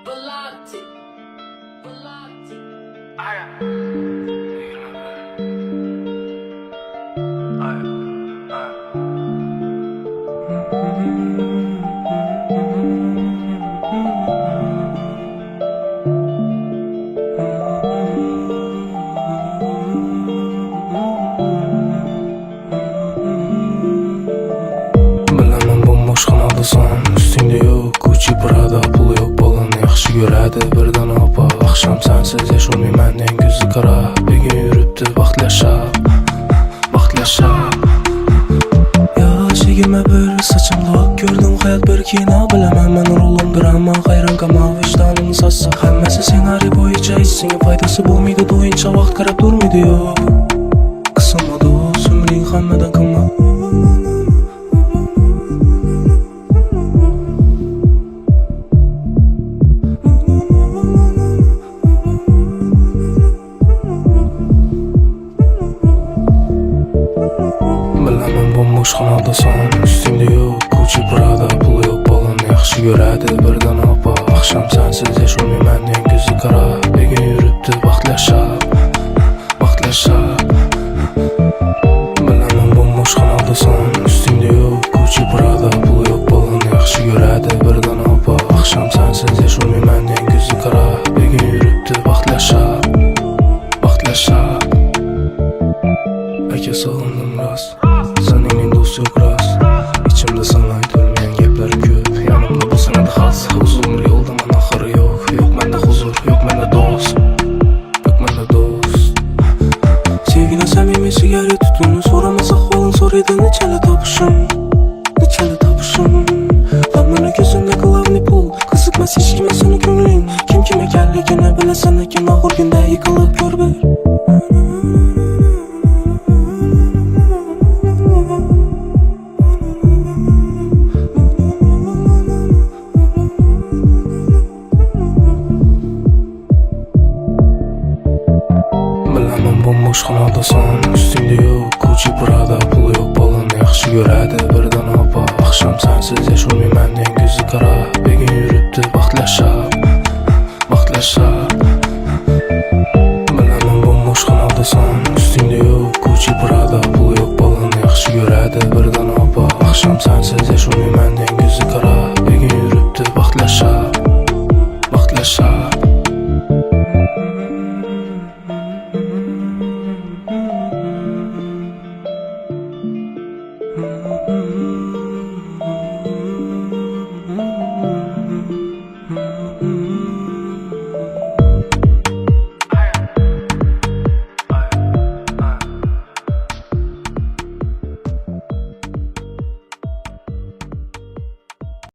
Belati. Bilaman bomboş xonadasan, üstüngde yo'q Gucci Prada, pul yo'q, bolani yaxshi ko'radi birdan opa. Axsham sensiz yasholmayman, ko'zi qara, bugun yuribdi vaqt yashab. Yosh 21, sochimda oq ko'rdim, hayot bir kino. Bilaman men rolim drama, hayron qolma vijdonimni sotsa. Hammasi ssenariy bo'yicha, hech senga foydasi bo'lmaydi, do'yincha vaqt qarab turmaydi yo'q. Qisma do'st, umring hammadan qimmat. Bilaman bomboş xonadasan, üstüngde yo'q Gucci Prada, pul yo'q, bolani yaxshi ko'radi birdan opa. Axsham sensiz yasholmayman, ko'zi qara, bugun yuribdi vaqt yashab. Bilaman bomboş xonadasan, üstüngde yo'q Gucci Prada, pul yo'q, bolani yaxshi ko'radi birdan opa. Axsham sensiz yasholmayman, ko'zi qara, bugun yuribdi vaqt yashab. Aka sog'indim rost, sening do'st yo'q rost. Ichimda sana aytilmagan gaplar ko'p, yonimda bo'lsan edi xas. Uzun yo'lda mana oxiri yo'q, yo'q menda huzur, yo'q menda do'st. Sevgini samimiy sigaret tutuni, so'ramasa ahvolin so'raydi, nechala topishim. Hammani ko'zimda glavniy pul, qiziqmas hech kimga seni ko'ngling. Kim ekanligini bilasan, lekin og'ir kunda yiqilib ko'r bir. Bilaman bomboş xonadasan, üstüngde yo'q Gucci Prada, pul yo'q, bolani yaxshi ko'radi birdan opa. Axsham sensiz yasholmayman, ko'zi qara, bugun yuribdi vaqt yashab. Bilaman bomboş xonadasan, üstüngde yo'q Gucci Prada, pul yo'q, bolani yaxshi ko'radi birdan opa. Axsham sensiz yasholmayman,